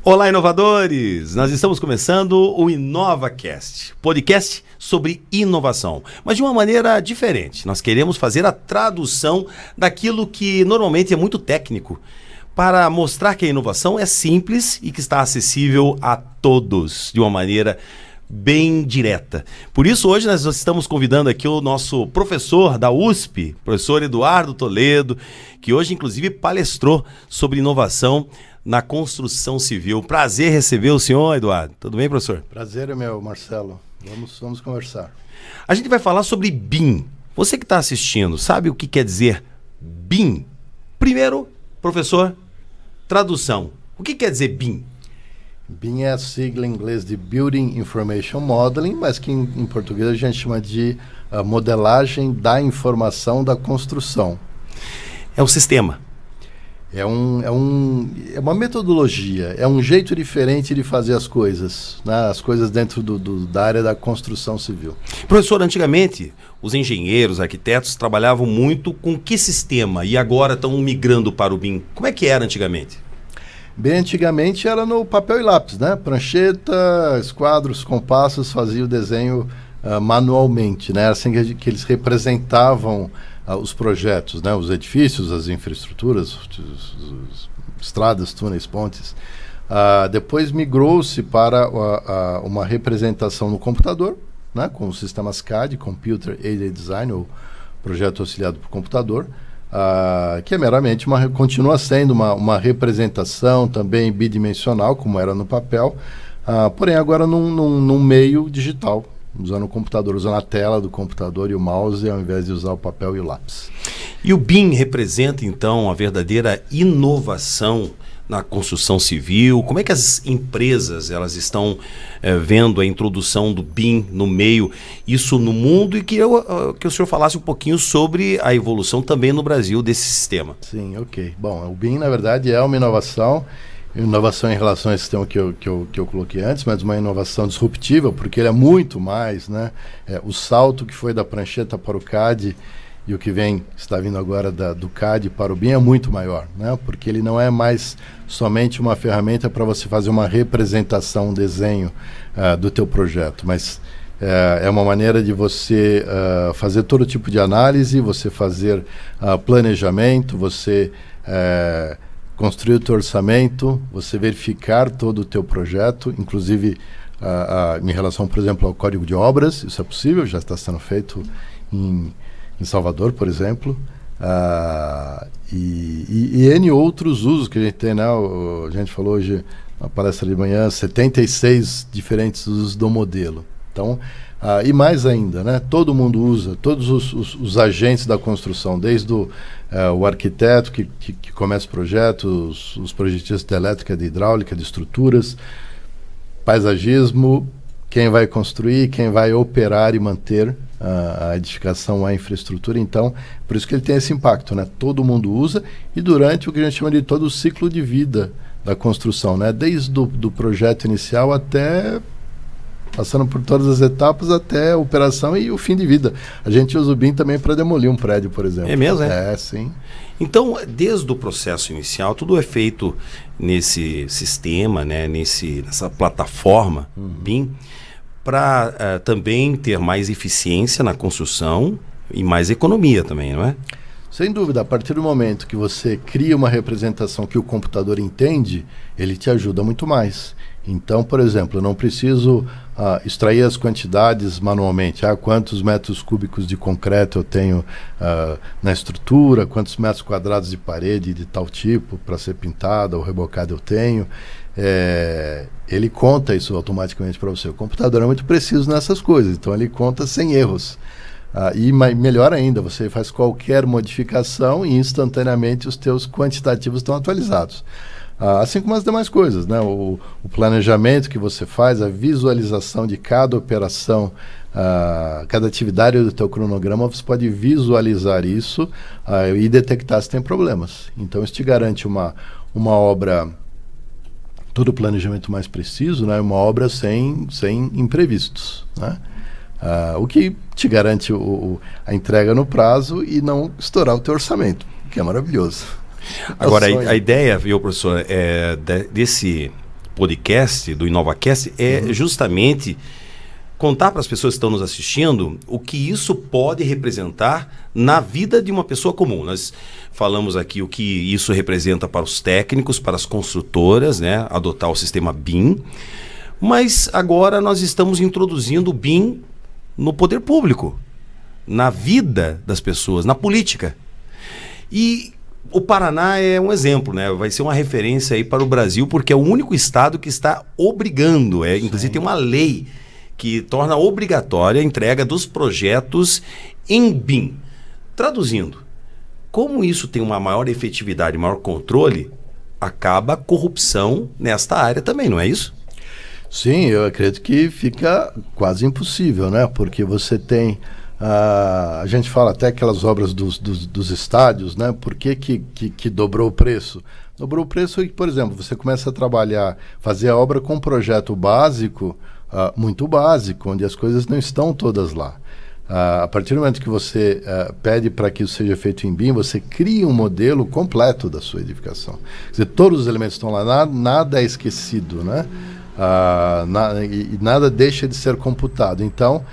Olá, inovadores! Nós estamos começando o InovaCast, podcast sobre inovação, mas de uma maneira diferente. Nós queremos fazer a tradução daquilo que normalmente é muito técnico, para mostrar que a inovação é simples e que está acessível a todos, de uma maneira bem direta. Por isso, hoje nós estamos convidando aqui o nosso professor da USP, professor Eduardo Toledo, que hoje, inclusive, palestrou sobre inovação na construção civil. Prazer receber o senhor, Eduardo. Tudo bem, professor? Prazer é meu, Marcelo. Vamos conversar. A gente vai falar sobre BIM. Você que está assistindo, sabe o que quer dizer BIM? Primeiro, professor, tradução. O que quer dizer BIM? BIM é a sigla em inglês de Building Information Modeling, mas que em português a gente chama de modelagem da informação da construção. É um sistema. É uma metodologia, é um jeito diferente de fazer as coisas, né? As coisas dentro da área da construção civil. Professor, antigamente os engenheiros, arquitetos trabalhavam muito com que sistema e agora estão migrando para o BIM? Como é que era antigamente? Bem, antigamente era no papel e lápis, né? Prancheta, esquadros, compassos, fazia o desenho manualmente, né? Era assim que eles representavam os projetos, né? Os edifícios, as infraestruturas, estradas, túneis, pontes. Depois migrou-se para uma representação no computador, né? Com os sistemas CAD, Computer Aided Design, ou projeto auxiliado por computador, que é meramente continua sendo uma representação também bidimensional, como era no papel, porém agora num meio digital, usando o computador, usando a tela do computador e o mouse, ao invés de usar o papel e o lápis. E o BIM representa, então, a verdadeira inovação na construção civil? Como é que as empresas elas estão vendo a introdução do BIM no meio, isso no mundo, e que o senhor falasse um pouquinho sobre a evolução também no Brasil desse sistema? Sim, ok. Bom, o BIM, na verdade, é uma inovação em relação ao sistema que eu coloquei antes, mas uma inovação disruptiva, porque ele é muito mais, né? O salto que foi da prancheta para o CAD e o que está vindo agora do CAD para o BIM é muito maior, né? Porque ele não é mais somente uma ferramenta para você fazer uma representação, um desenho do teu projeto, mas é uma maneira de você fazer todo tipo de análise, você fazer planejamento, você construir o teu orçamento, você verificar todo o teu projeto, inclusive em relação, por exemplo, ao código de obras. Isso é possível, já está sendo feito em Salvador, por exemplo, e N outros usos que a gente tem, né? A gente falou hoje na palestra de manhã, 76 diferentes usos do modelo. Então, e mais ainda, né? Todo mundo usa, todos os agentes da construção, desde o arquiteto que começa o projeto, os projetistas de elétrica, de hidráulica, de estruturas, paisagismo, quem vai construir, quem vai operar e manter a edificação, a infraestrutura. Então, por isso que ele tem esse impacto, né? Todo mundo usa, e durante o que a gente chama de todo o ciclo de vida da construção, né? Desde do projeto inicial até passando por todas as etapas até a operação e o fim de vida. A gente usa o BIM também para demolir um prédio, por exemplo. É mesmo, é? É, sim. Então, desde o processo inicial, tudo é feito nesse sistema, né? Nessa plataforma BIM, para também ter mais eficiência na construção e mais economia também, não é? Sem dúvida, a partir do momento que você cria uma representação que o computador entende, ele te ajuda muito mais. Então, por exemplo, eu não preciso extrair as quantidades manualmente. Quantos metros cúbicos de concreto eu tenho na estrutura, quantos metros quadrados de parede de tal tipo para ser pintada ou rebocada eu tenho. Ele conta isso automaticamente para você. O computador é muito preciso nessas coisas, então ele conta sem erros. E melhor ainda, você faz qualquer modificação e instantaneamente os teus quantitativos estão atualizados. Assim como as demais coisas, né? O planejamento que você faz, a visualização de cada operação, cada atividade do teu cronograma, você pode visualizar isso e detectar se tem problemas. Então isso te garante uma obra, todo o planejamento mais preciso, né? Uma obra sem imprevistos, né? O que te garante a entrega no prazo e não estourar o teu orçamento, que é maravilhoso. Agora, a ideia, viu, professor, desse podcast, do InovaCast, é justamente contar para as pessoas que estão nos assistindo o que isso pode representar na vida de uma pessoa comum. Nós falamos aqui o que isso representa para os técnicos, para as construtoras, né, adotar o sistema BIM, mas agora nós estamos introduzindo o BIM no poder público, na vida das pessoas, na política. E o Paraná é um exemplo, né? Vai ser uma referência aí para o Brasil, porque é o único estado que está obrigando, inclusive tem uma lei que torna obrigatória a entrega dos projetos em BIM. Traduzindo, como isso tem uma maior efetividade, maior controle, acaba a corrupção nesta área também, não é isso? Sim, eu acredito que fica quase impossível, né? Porque você tem, a gente fala até aquelas obras dos estádios, né? Por que dobrou o preço? Dobrou o preço porque, por exemplo, você começa a trabalhar, fazer a obra com um projeto básico, muito básico, onde as coisas não estão todas lá. A partir do momento que você pede para que isso seja feito em BIM, você cria um modelo completo da sua edificação. Quer dizer, todos os elementos estão lá, nada é esquecido, né? E nada deixa de ser computado. Então,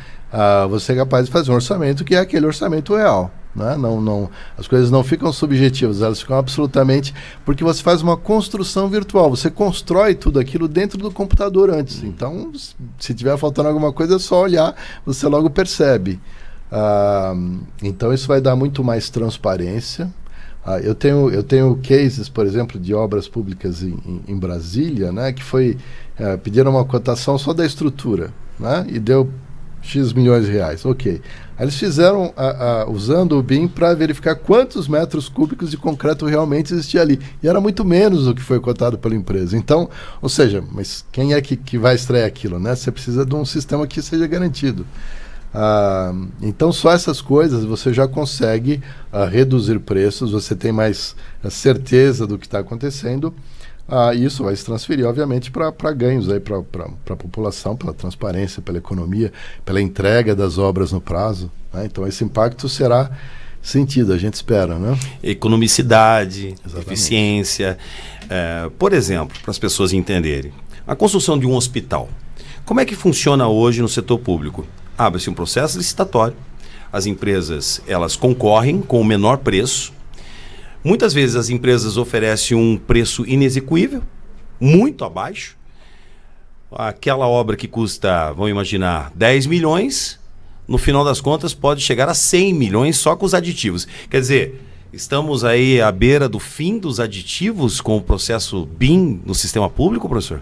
você é capaz de fazer um orçamento que é aquele orçamento real. Né? As coisas não ficam subjetivas, elas ficam absolutamente... Porque você faz uma construção virtual, você constrói tudo aquilo dentro do computador antes. Então, se tiver faltando alguma coisa, é só olhar, você logo percebe. Então, isso vai dar muito mais transparência. Eu tenho cases, por exemplo, de obras públicas em Brasília, né, que pediram uma cotação só da estrutura, né, e deu X milhões de reais. Ok. Aí eles fizeram, usando o BIM para verificar quantos metros cúbicos de concreto realmente existia ali. E era muito menos do que foi cotado pela empresa. Então, ou seja, mas quem é que vai extrair aquilo, né? Você precisa de um sistema que seja garantido. Então, só essas coisas você já consegue reduzir preços, você tem mais certeza do que está acontecendo. Isso vai se transferir, obviamente, para ganhos para a população, pela transparência, pela economia, pela entrega das obras no prazo. Né? Então, esse impacto será sentido, a gente espera. Né? Economicidade, Exatamente. Eficiência. Por exemplo, para as pessoas entenderem, a construção de um hospital. Como é que funciona hoje no setor público? Abre-se um processo licitatório, as empresas elas concorrem com o menor preço. Muitas vezes as empresas oferecem um preço inexequível, muito abaixo. Aquela obra que custa, vamos imaginar, 10 milhões, no final das contas pode chegar a 100 milhões só com os aditivos. Quer dizer, estamos aí à beira do fim dos aditivos com o processo BIM no sistema público, professor?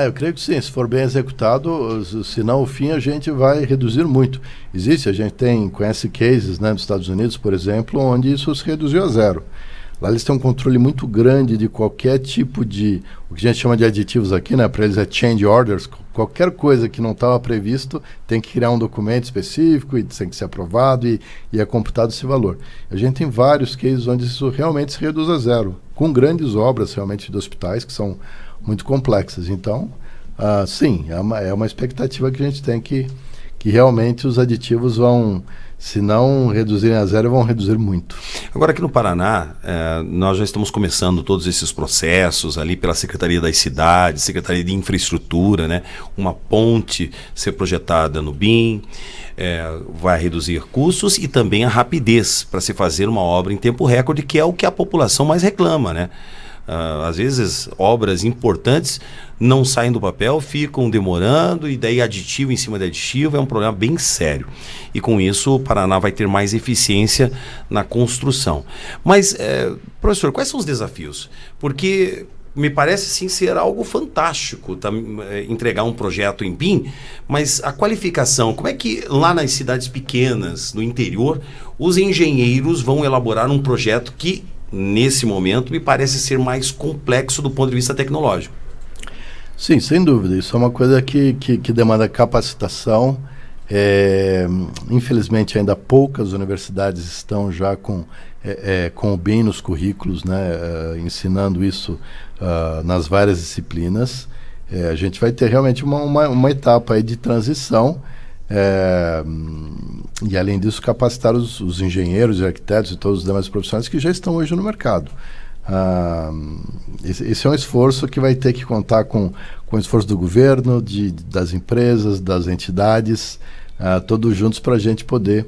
Eu creio que sim, se for bem executado, se não o fim, a gente vai reduzir muito. A gente conhece cases, né, nos Estados Unidos, por exemplo, onde isso se reduziu a zero. Lá eles têm um controle muito grande de qualquer tipo de, o que a gente chama de aditivos aqui, né, para eles é change orders, qualquer coisa que não estava previsto tem que criar um documento específico e tem que ser aprovado e é computado esse valor. A gente tem vários cases onde isso realmente se reduz a zero, com grandes obras realmente de hospitais que são muito complexas. Então, sim, é uma expectativa que a gente tem que realmente os aditivos vão, se não reduzirem a zero, vão reduzir muito. Agora, aqui no Paraná, nós já estamos começando todos esses processos ali pela Secretaria das Cidades, Secretaria de Infraestrutura, né? Uma ponte ser projetada no BIM, vai reduzir custos e também a rapidez para se fazer uma obra em tempo recorde, que é o que a população mais reclama, né? Às vezes obras importantes não saem do papel, ficam demorando e daí aditivo em cima de aditivo é um problema bem sério. E com isso o Paraná vai ter mais eficiência na construção. Mas, professor, quais são os desafios? Porque me parece sim ser algo fantástico entregar um projeto em BIM, mas a qualificação, como é que lá nas cidades pequenas, no interior, os engenheiros vão elaborar um projeto que nesse momento me parece ser mais complexo do ponto de vista tecnológico? Sim, sem dúvida. Isso é uma coisa que demanda capacitação. Infelizmente, ainda poucas universidades estão já com o BIM nos currículos, né, ensinando isso nas várias disciplinas. A gente vai ter realmente uma etapa aí de transição. E além disso capacitar os engenheiros e arquitetos e todos os demais profissionais que já estão hoje no mercado. Esse é um esforço que vai ter que contar com o esforço do governo, das empresas, das entidades, todos juntos para a gente poder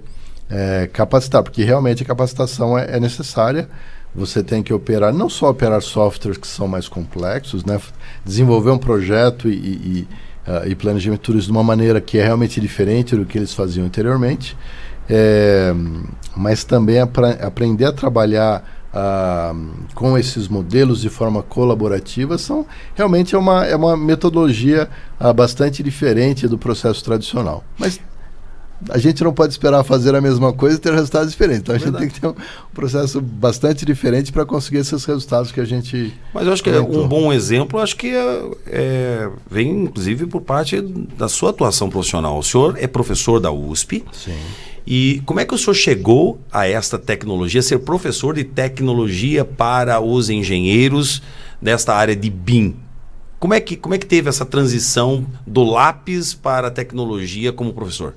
capacitar, porque realmente a capacitação é necessária. Você tem que não só operar softwares que são mais complexos, né? Desenvolver um projeto e planejamento de tudo isso de uma maneira que é realmente diferente do que eles faziam anteriormente, mas também aprender a trabalhar com esses modelos de forma colaborativa realmente é uma metodologia bastante diferente do processo tradicional. Mas a gente não pode esperar fazer a mesma coisa e ter resultados diferentes. Então a gente tem que ter um processo bastante diferente para conseguir esses resultados que a gente... Mas eu acho que um bom exemplo, acho que vem inclusive por parte da sua atuação profissional. O senhor é professor da USP. Sim. E como é que o senhor chegou a esta tecnologia, ser professor de tecnologia para os engenheiros desta área de BIM? Como é que teve essa transição do lápis para a tecnologia como professor?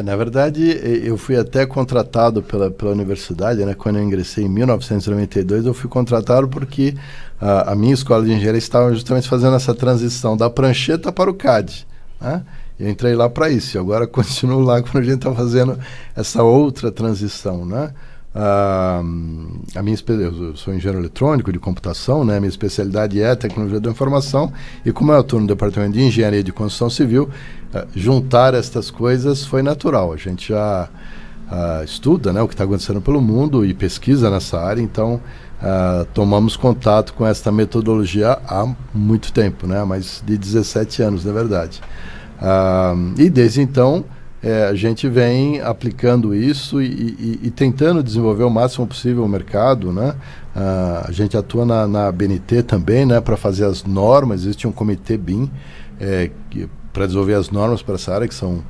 Na verdade, eu fui até contratado pela universidade, né? Quando eu ingressei em 1992, eu fui contratado porque a minha escola de engenharia estava justamente fazendo essa transição da prancheta para o CAD, né? Eu entrei lá para isso, e agora continuo lá quando a gente está fazendo essa outra transição, né? Eu sou engenheiro eletrônico de computação, né? Minha especialidade é tecnologia da informação, e como eu atuo no departamento de engenharia de construção civil, juntar estas coisas foi natural. A gente já estuda, né, o que está acontecendo pelo mundo e pesquisa nessa área, então tomamos contato com esta metodologia há muito tempo, né? Há mais de 17 anos, na verdade. E desde então a gente vem aplicando isso e tentando desenvolver o máximo possível o mercado, né? A gente atua na BNT também, né, para fazer as normas. Existe um comitê BIM para desenvolver as normas para essa área, que são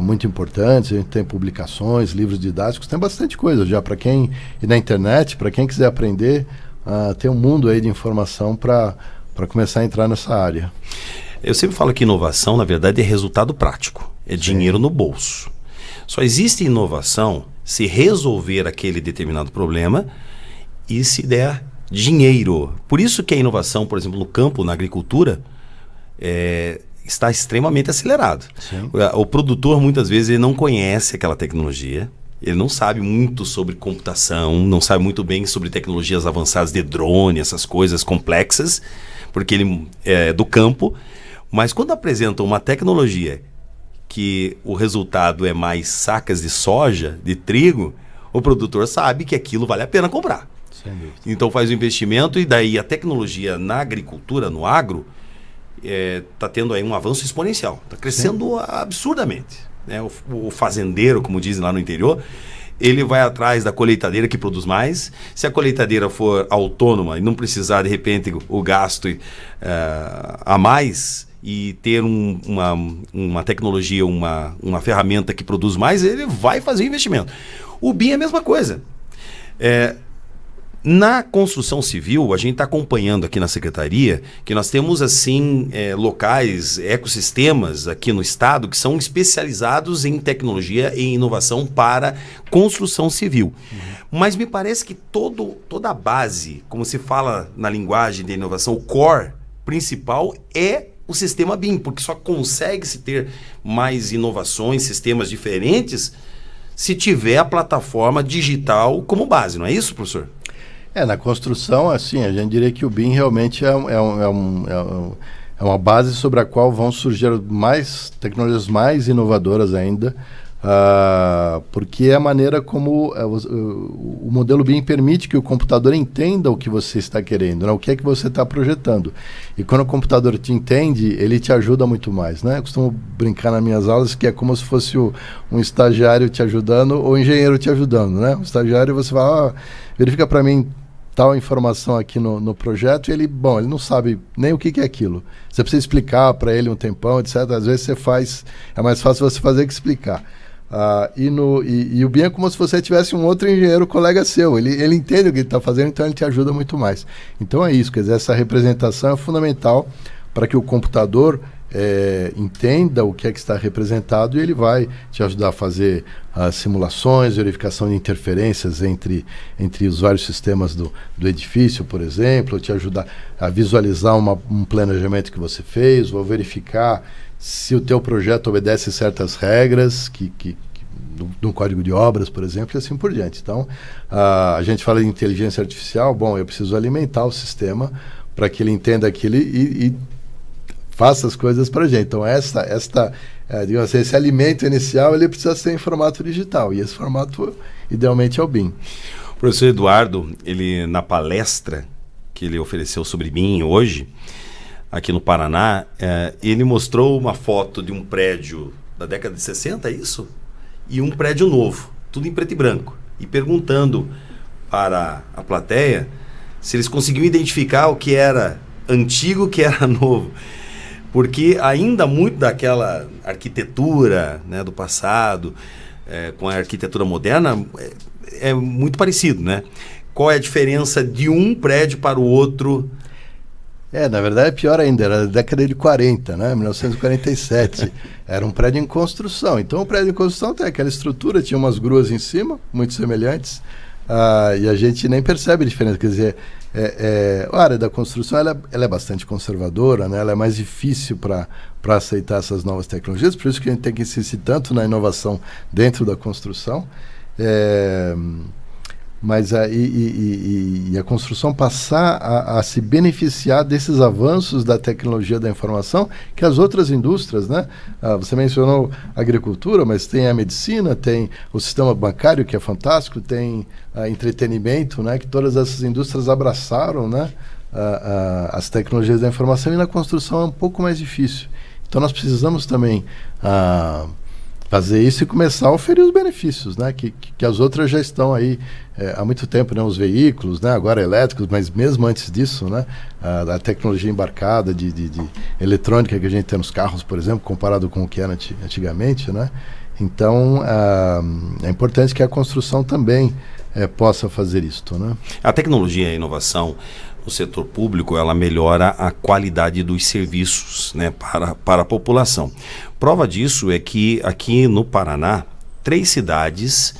muito importantes. A gente tem publicações, livros didáticos, tem bastante coisa já para quem... E na internet, para quem quiser aprender, tem um mundo aí de informação para começar a entrar nessa área. Eu sempre falo que inovação, na verdade, é resultado prático. É dinheiro no bolso. Só existe inovação se resolver aquele determinado problema e se der dinheiro. Por isso que a inovação, por exemplo, no campo, na agricultura, está extremamente acelerado. Sim. O produtor, muitas vezes, ele não conhece aquela tecnologia. Ele não sabe muito sobre computação, não sabe muito bem sobre tecnologias avançadas de drone, essas coisas complexas, porque ele é do campo. Mas quando apresentam uma tecnologia que o resultado é mais sacas de soja, de trigo, o produtor sabe que aquilo vale a pena comprar. Sem dúvida. Então faz o investimento, e daí a tecnologia na agricultura, no agro, está tendo aí um avanço exponencial. Está crescendo absurdamente, né? O fazendeiro, como dizem lá no interior, ele vai atrás da colheitadeira que produz mais. Se a colheitadeira for autônoma e não precisar, de repente, o gasto a mais, e ter uma tecnologia, uma ferramenta que produz mais, ele vai fazer investimento. O BIM é a mesma coisa. Na construção civil, a gente está acompanhando aqui na Secretaria que nós temos assim locais, ecossistemas aqui no estado que são especializados em tecnologia e inovação para construção civil. Mas me parece que toda a base, como se fala na linguagem de inovação, o core principal é o sistema BIM, porque só consegue-se ter mais inovações, sistemas diferentes, se tiver a plataforma digital como base, não é isso, professor? Na construção, assim, a gente diria que o BIM realmente é uma base sobre a qual vão surgir mais tecnologias mais inovadoras ainda, porque é a maneira como o modelo BIM permite que o computador entenda o que você está querendo, né? O que é que você está projetando. E quando o computador te entende, ele te ajuda muito mais, né? Eu costumo brincar nas minhas aulas que é como se fosse um estagiário te ajudando ou um engenheiro te ajudando, né? O estagiário, você fala, verifica para mim tal informação aqui no projeto, e ele não sabe nem o que é aquilo. Você precisa explicar para ele um tempão, etc. Às vezes é mais fácil você fazer que explicar. E o BIM é como se você tivesse um outro engenheiro colega seu. Ele entende o que ele está fazendo, então ele te ajuda muito mais. Então é isso, quer dizer, essa representação é fundamental para que o computador entenda o que é que está representado, e ele vai te ajudar a fazer simulações, verificação de interferências entre os vários sistemas do edifício, por exemplo, te ajudar a visualizar um planejamento que você fez, ou verificar se o teu projeto obedece certas regras no código de obras, por exemplo, e assim por diante. Então, a gente fala de inteligência artificial, bom, eu preciso alimentar o sistema para que ele entenda aquilo e faça as coisas para a gente. Então, digamos assim, esse alimento inicial, ele precisa ser em formato digital, e esse formato, idealmente, é o BIM. O professor Eduardo, ele, na palestra que ele ofereceu sobre BIM hoje, aqui no Paraná, ele mostrou uma foto de um prédio da década de 60, é isso? E um prédio novo, tudo em preto e branco, e perguntando para a plateia se eles conseguiam identificar o que era antigo, o que era novo. Porque ainda muito daquela arquitetura, né, do passado, com a arquitetura moderna, é muito parecido, né? Qual é a diferença de um prédio para o outro? Na verdade é pior ainda, era da década de 40, né? 1947. Era um prédio em construção. Então o prédio em construção tem aquela estrutura, tinha umas gruas em cima, muito semelhantes, e a gente nem percebe a diferença. Quer dizer, a área da construção ela é bastante conservadora, né? Ela é mais difícil para aceitar essas novas tecnologias, por isso que a gente tem que insistir tanto na inovação dentro da construção. Mas a construção passar a se beneficiar desses avanços da tecnologia da informação que as outras indústrias, né? Você mencionou a agricultura, mas tem a medicina, tem o sistema bancário, que é fantástico, tem entretenimento, né? Que todas essas indústrias abraçaram, né? As tecnologias da informação, e na construção é um pouco mais difícil. Então nós precisamos também fazer isso e começar a oferir os benefícios, né? Que as outras já estão aí há muito tempo, né? Os veículos, né? Agora elétricos, mas mesmo antes disso, né? A tecnologia embarcada de eletrônica que a gente tem nos carros, por exemplo, comparado com o que era antigamente, né? Então, é importante que a construção também possa fazer isto, né? A tecnologia e a inovação no setor público, ela melhora a qualidade dos serviços, né, para a população. Prova disso é que aqui no Paraná, 3 cidades,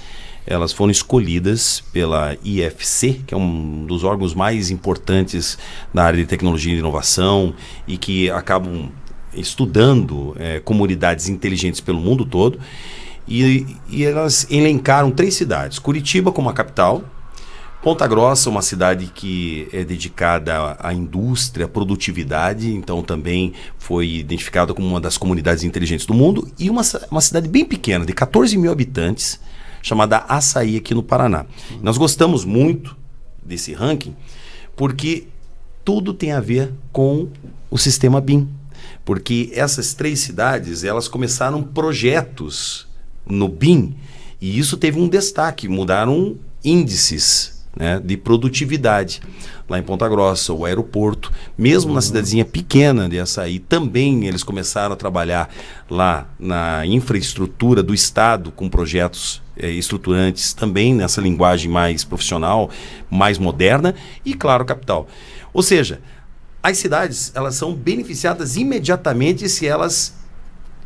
elas foram escolhidas pela IFC, que é um dos órgãos mais importantes na área de tecnologia e inovação, e que acabam estudando comunidades inteligentes pelo mundo todo, e elas elencaram 3 cidades: Curitiba como a capital, Ponta Grossa, uma cidade que é dedicada à indústria, à produtividade, então também foi identificada como uma das comunidades inteligentes do mundo, e uma cidade bem pequena, de 14 mil habitantes, chamada Açaí, aqui no Paraná. Nós gostamos muito desse ranking, porque tudo tem a ver com o sistema BIM, porque essas 3 cidades, elas começaram projetos no BIM, e isso teve um destaque, mudaram índices, né, de produtividade. Lá em Ponta Grossa, o aeroporto, mesmo na cidadezinha pequena de Açaí, também eles começaram a trabalhar lá na infraestrutura do Estado, com projetos estruturantes, também nessa linguagem mais profissional, mais moderna, e claro, a capital. Ou seja, as cidades, elas são beneficiadas imediatamente se elas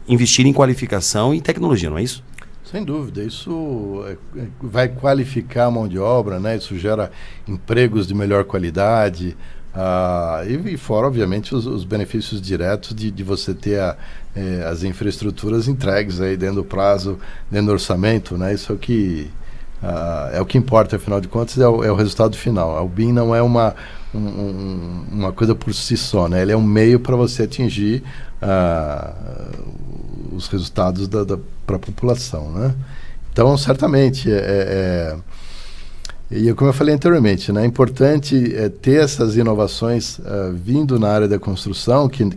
investirem em qualificação e tecnologia, não é isso? Sem dúvida, isso vai qualificar a mão de obra, né? Isso gera empregos de melhor qualidade, e fora, obviamente, os benefícios diretos de você ter as infraestruturas entregues aí dentro do prazo, dentro do orçamento, né? Isso é o que importa, afinal de contas, é o resultado final. O BIM não é uma coisa por si só, né? Ele é um meio para você atingir os resultados para a população, né? Então, certamente, e como eu falei anteriormente, né, é importante ter essas inovações vindo na área da construção, que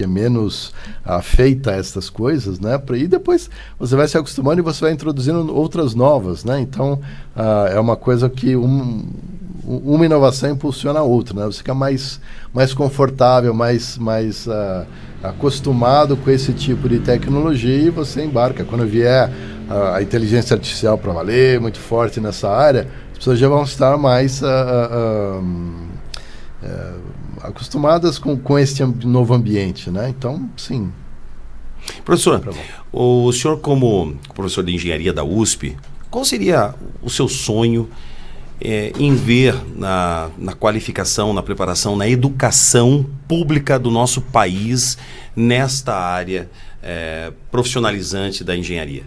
é menos afeita a essas coisas, né? E depois você vai se acostumando e você vai introduzindo outras novas, né? Então, é uma coisa que uma inovação impulsiona a outra, né? Você fica mais confortável, mais acostumado com esse tipo de tecnologia, e você embarca. Quando vier a inteligência artificial para valer, muito forte nessa área, as pessoas já vão estar acostumadas com esse novo ambiente, né? Então, sim. Professor, o senhor como professor de engenharia da USP, qual seria o seu sonho em ver na qualificação, na preparação, na educação pública do nosso país nesta área profissionalizante da engenharia?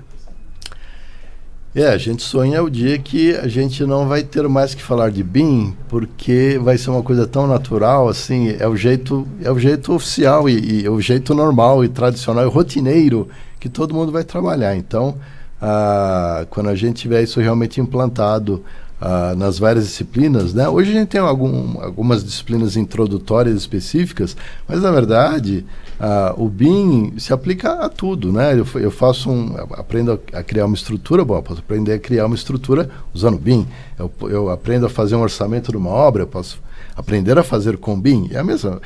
A gente sonha o dia que a gente não vai ter mais que falar de BIM, porque vai ser uma coisa tão natural, assim, é o jeito oficial e o jeito normal e tradicional e rotineiro que todo mundo vai trabalhar. Então, quando a gente tiver isso realmente implantado nas várias disciplinas, né? Hoje a gente tem algumas disciplinas introdutórias específicas, mas na verdade o BIM se aplica a tudo, né? Eu aprendo a criar uma estrutura, eu posso aprender a criar uma estrutura usando BIM. Eu aprendo a fazer um orçamento de uma obra, eu posso aprender a fazer com BIM. É a mesma.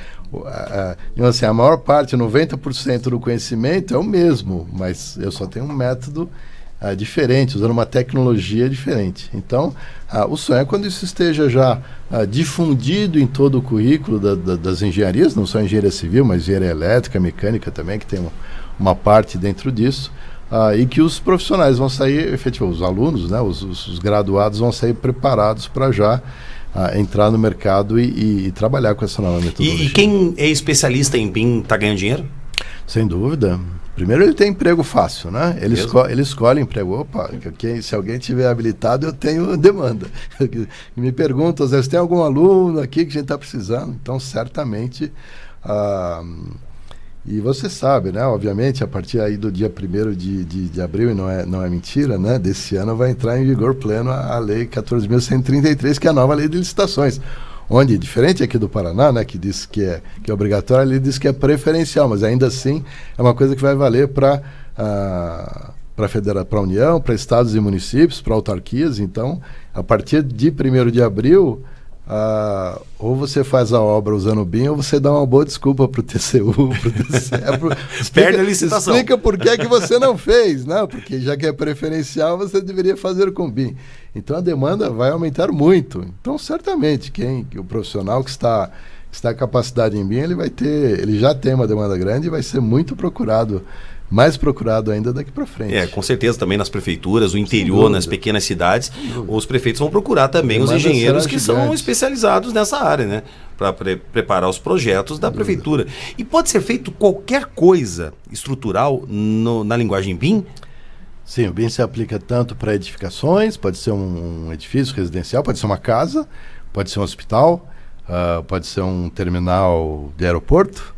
Assim, a maior parte, 90% do conhecimento é o mesmo, mas eu só tenho um método diferente, usando uma tecnologia diferente. Então, o sonho é quando isso esteja já difundido em todo o currículo das engenharias, não só engenharia civil, mas engenharia elétrica, mecânica também, que tem uma parte dentro disso, e que os profissionais vão sair, efetivamente, os alunos, né, os graduados vão sair preparados para já entrar no mercado e trabalhar com essa nova metodologia. E quem é especialista em BIM está ganhando dinheiro? Sem dúvida. Primeiro, ele tem emprego fácil, né? Ele escolhe emprego. Opa, se alguém tiver habilitado, eu tenho demanda. Me perguntam, às vezes, tem algum aluno aqui que a gente está precisando? Então, certamente... e você sabe, né? Obviamente, a partir aí do dia 1º de abril, e não é mentira, né? Desse ano vai entrar em vigor pleno a Lei 14.133, que é a nova lei de licitações. Onde, diferente aqui do Paraná, né, que diz que é obrigatório, ele diz que é preferencial, mas ainda assim é uma coisa que vai valer para a União, para estados e municípios, para autarquias. Então, a partir de 1º de abril, ou você faz a obra usando o BIM, ou você dá uma boa desculpa para o TCU, para o TCE. Perde a licitação. Explica por que você não fez, né? Porque já que é preferencial, você deveria fazer com BIM. Então a demanda vai aumentar muito. Então, certamente, o profissional que está capacitado em BIM, ele já tem uma demanda grande e vai ser muito procurado, mais procurado ainda daqui para frente. Com certeza também nas prefeituras, o interior, nas pequenas cidades, os prefeitos vão procurar também os engenheiros que são especializados nessa área, né? Para preparar os projetos da prefeitura. E pode ser feito qualquer coisa estrutural na linguagem BIM? Sim, o BIM se aplica tanto para edificações, pode ser um edifício residencial, pode ser uma casa, pode ser um hospital, pode ser um terminal de aeroporto,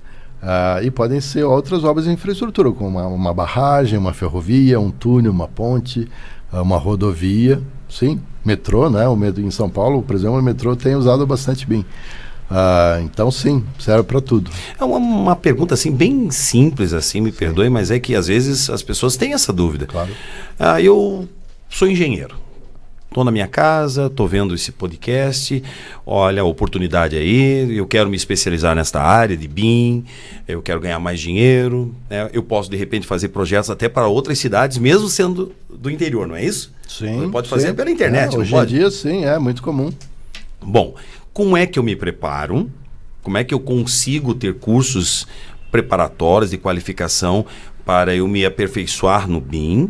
e podem ser outras obras de infraestrutura, como uma barragem, uma ferrovia, um túnel, uma ponte, uma rodovia, sim, metrô, né? Em São Paulo, por exemplo, o metrô tem usado bastante BIM. Então sim, serve para tudo. É uma pergunta assim bem simples, assim, me perdoe, mas é que às vezes as pessoas têm essa dúvida. Claro. Eu sou engenheiro, estou na minha casa, estou vendo esse podcast, olha a oportunidade aí, eu quero me especializar nesta área de BIM, eu quero ganhar mais dinheiro, né? Eu posso de repente fazer projetos até para outras cidades, mesmo sendo do interior, não é isso? Sim. Pode fazer pela internet, hoje não pode? Em dia sim, é muito comum. Bom, como é que eu me preparo? Como é que eu consigo ter cursos preparatórios de qualificação para eu me aperfeiçoar no BIM?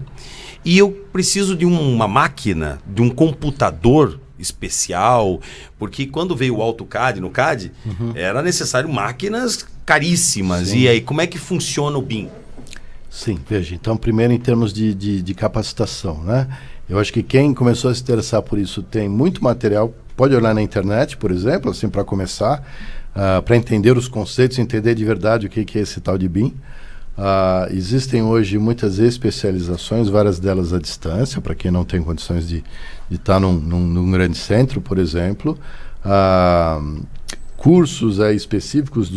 E eu preciso de uma máquina, de um computador especial, porque quando veio o AutoCAD no CAD, era necessário máquinas caríssimas. Sim. E aí, como é que funciona o BIM? Sim, veja, então primeiro em termos de capacitação, né? Eu acho que quem começou a se interessar por isso tem muito material. Pode olhar na internet, por exemplo, assim, para começar, para entender os conceitos, entender de verdade o que é esse tal de BIM. Existem hoje muitas especializações, várias delas à distância, para quem não tem condições de estar num grande centro, por exemplo. Cursos específicos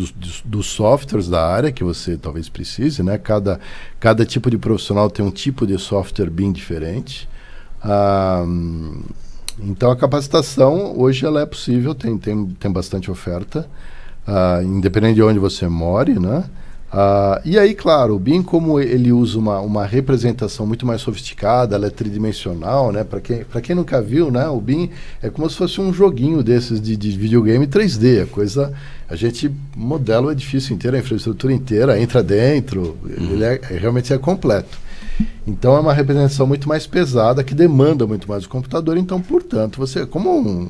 dos softwares da área que você talvez precise, né? Cada tipo de profissional tem um tipo de software BIM diferente. Então a capacitação hoje ela é possível, tem bastante oferta, independente de onde você more, né? E aí, claro, o BIM, como ele usa uma representação muito mais sofisticada, ela é tridimensional, né? Para quem nunca viu, né? O BIM é como se fosse um joguinho desses de videogame 3D. A gente modela o edifício inteiro, a infraestrutura inteira, entra dentro, ele realmente é completo. Então é uma representação muito mais pesada, que demanda muito mais do computador. Então, portanto, você, como um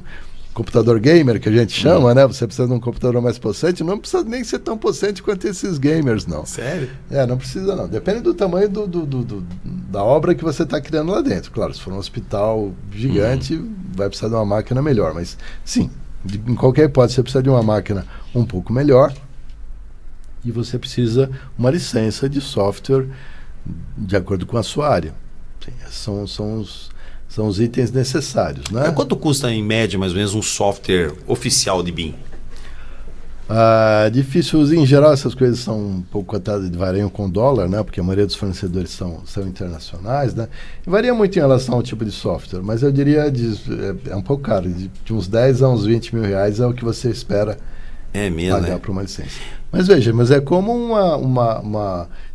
computador gamer, que a gente chama, né? Você precisa de um computador mais potente, não precisa nem ser tão potente quanto esses gamers, não. Sério? Não precisa não. Depende do tamanho da obra que você está criando lá dentro. Claro, se for um hospital gigante, vai precisar de uma máquina melhor. Mas, sim, em qualquer hipótese, você precisa de uma máquina um pouco melhor e você precisa uma licença de software de acordo com a sua área. Sim, são os itens necessários, né? Quanto custa, em média, mais ou menos, um software oficial de BIM? Difícil, em geral, essas coisas são um pouco cotadas, variam com dólar, né? Porque a maioria dos fornecedores são internacionais, né? E varia muito em relação ao tipo de software, mas eu diria é um pouco caro, de uns 10 a uns 20 mil reais é o que você espera pagar para uma licença. Mas veja, é como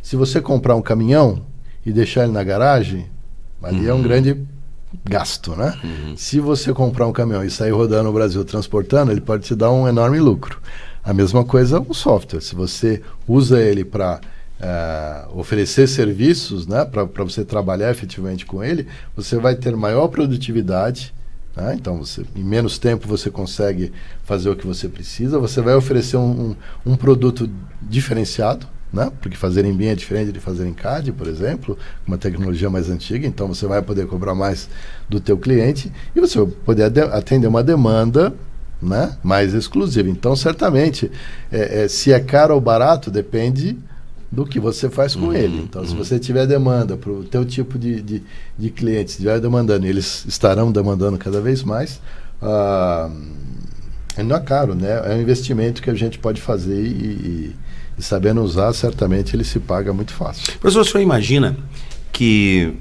se você comprar um caminhão e deixar ele na garagem, ali é um grande gasto, né? Se você comprar um caminhão e sair rodando no Brasil transportando, ele pode te dar um enorme lucro. A mesma coisa o software. Se você usa ele para oferecer serviços, né? Para você trabalhar efetivamente com ele, você vai ter maior produtividade, né? Então, em menos tempo você consegue fazer o que você precisa, você vai oferecer um produto diferenciado, né? Porque fazer em BIM é diferente de fazer em CAD, por exemplo, uma tecnologia mais antiga, então você vai poder cobrar mais do teu cliente e você vai poder atender uma demanda, né? Mais exclusiva. Então, certamente, se é caro ou barato, depende do que você faz com ele. Então, se você tiver demanda para o teu tipo de cliente, se estiver demandando, eles estarão demandando cada vez mais, não é caro, né? É um investimento que a gente pode fazer e sabendo usar, certamente ele se paga muito fácil. Professor, o senhor imagina que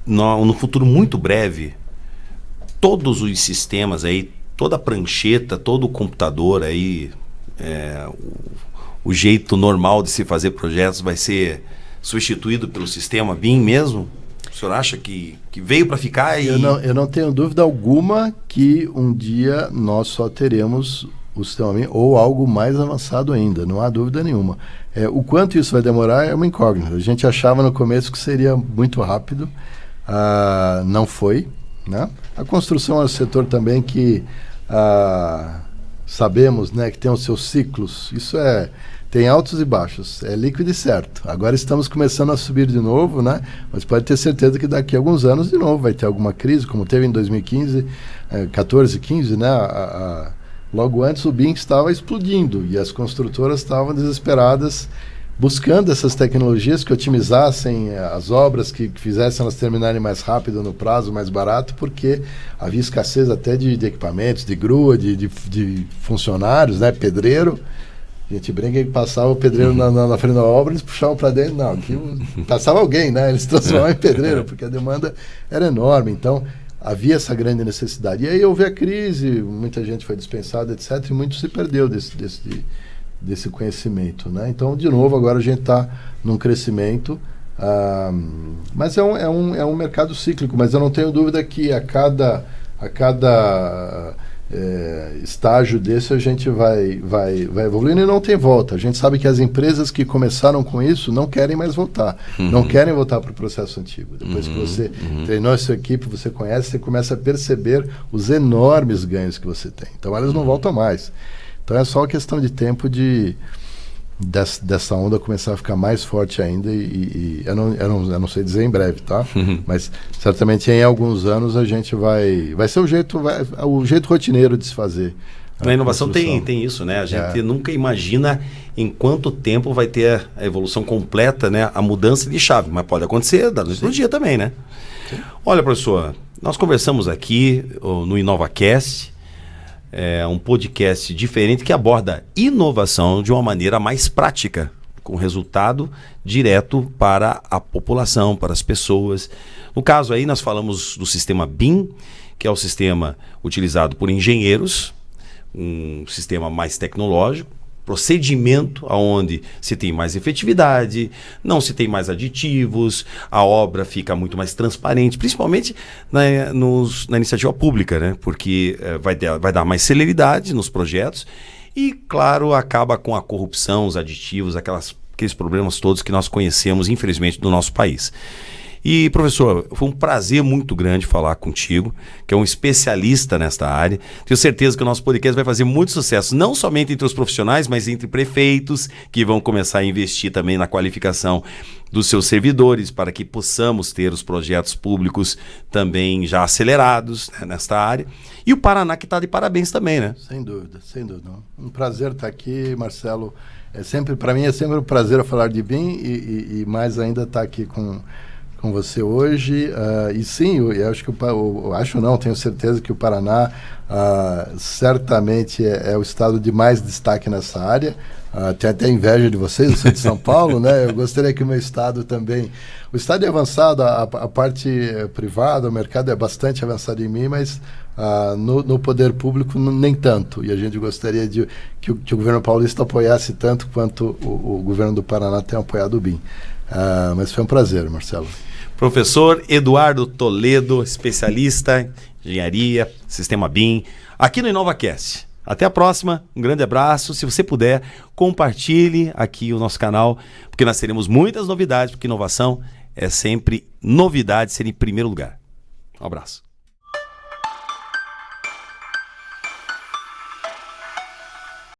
no futuro muito breve, todos os sistemas aí, toda a prancheta, todo o computador aí, o jeito normal de se fazer projetos vai ser substituído pelo sistema BIM mesmo? O senhor acha que veio para ficar? Eu não tenho dúvida alguma que um dia nós só teremos o sistema BIM ou algo mais avançado ainda, não há dúvida nenhuma. O quanto isso vai demorar é uma incógnita. A gente achava no começo que seria muito rápido, não foi, né? A construção é um setor também que sabemos, né, que tem os seus ciclos. Isso tem altos e baixos, é líquido e certo. Agora estamos começando a subir de novo, né? Mas pode ter certeza que daqui a alguns anos de novo vai ter alguma crise, como teve em 2015, 14, 15, né? Logo antes o BIM estava explodindo e as construtoras estavam desesperadas buscando essas tecnologias que otimizassem as obras, que fizessem elas terminarem mais rápido, no prazo mais barato, porque havia escassez até de equipamentos, de grua, de funcionários, né? Pedreiro. A gente brinca que passava o pedreiro na frente da obra, eles puxavam para dentro. Não, aqui passava alguém, né? Eles transformavam em pedreiro, porque a demanda era enorme. Então, havia essa grande necessidade. E aí houve a crise, muita gente foi dispensada, etc. E muito se perdeu desse conhecimento, né? Então, de novo, agora a gente está num crescimento, mas é um mercado cíclico. Mas eu não tenho dúvida que a cada estágio desse a gente vai evoluindo e não tem volta. A gente sabe que as empresas que começaram com isso não querem mais voltar, não querem voltar para o processo antigo. Depois que você treinou a sua equipe, você conhece, você começa a perceber os enormes ganhos que você tem. Então elas não voltam mais. Então é só uma questão de tempo dessa onda começar a ficar mais forte ainda e eu não sei dizer em breve, tá? Mas certamente em alguns anos a gente vai ser o jeito rotineiro de se fazer. Na inovação tem isso, né? A gente nunca imagina em quanto tempo vai ter a evolução completa, né? A mudança de chave, mas pode acontecer da noite pro dia também, né? Sim. Olha, professor, nós conversamos aqui no InovaCast, um podcast diferente que aborda inovação de uma maneira mais prática, com resultado direto para a população, para as pessoas. No caso aí, nós falamos do sistema BIM, que é o sistema utilizado por engenheiros, um sistema mais tecnológico, procedimento onde se tem mais efetividade, não se tem mais aditivos, a obra fica muito mais transparente, principalmente na iniciativa pública, né? Porque vai dar mais celeridade nos projetos e, claro, acaba com a corrupção, os aditivos, aqueles problemas todos que nós conhecemos, infelizmente, do nosso país. E, professor, foi um prazer muito grande falar contigo, que é um especialista nesta área. Tenho certeza que o nosso podcast vai fazer muito sucesso, não somente entre os profissionais, mas entre prefeitos, que vão começar a investir também na qualificação dos seus servidores, para que possamos ter os projetos públicos também já acelerados, né, nesta área. E o Paraná que está de parabéns também, né? Sem dúvida, sem dúvida. Um prazer estar aqui, Marcelo. Para mim é sempre um prazer falar de BIM e mais ainda estar aqui com você hoje, e sim, eu acho que tenho certeza que o Paraná certamente é o estado de mais destaque nessa área. Tenho até inveja de vocês, eu sou de São Paulo, né? Eu gostaria que o meu estado também... O estado é avançado, a parte privada, o mercado é bastante avançado em mim, mas no poder público nem tanto. E a gente gostaria que o governo paulista apoiasse tanto quanto o governo do Paraná tem apoiado o BIM. Mas foi um prazer, Marcelo. Professor Eduardo Toledo, especialista em engenharia, sistema BIM, aqui no InovaCast. Até a próxima, um grande abraço. Se você puder, compartilhe aqui o nosso canal, porque nós teremos muitas novidades, porque inovação é sempre novidade, ser em primeiro lugar. Um abraço.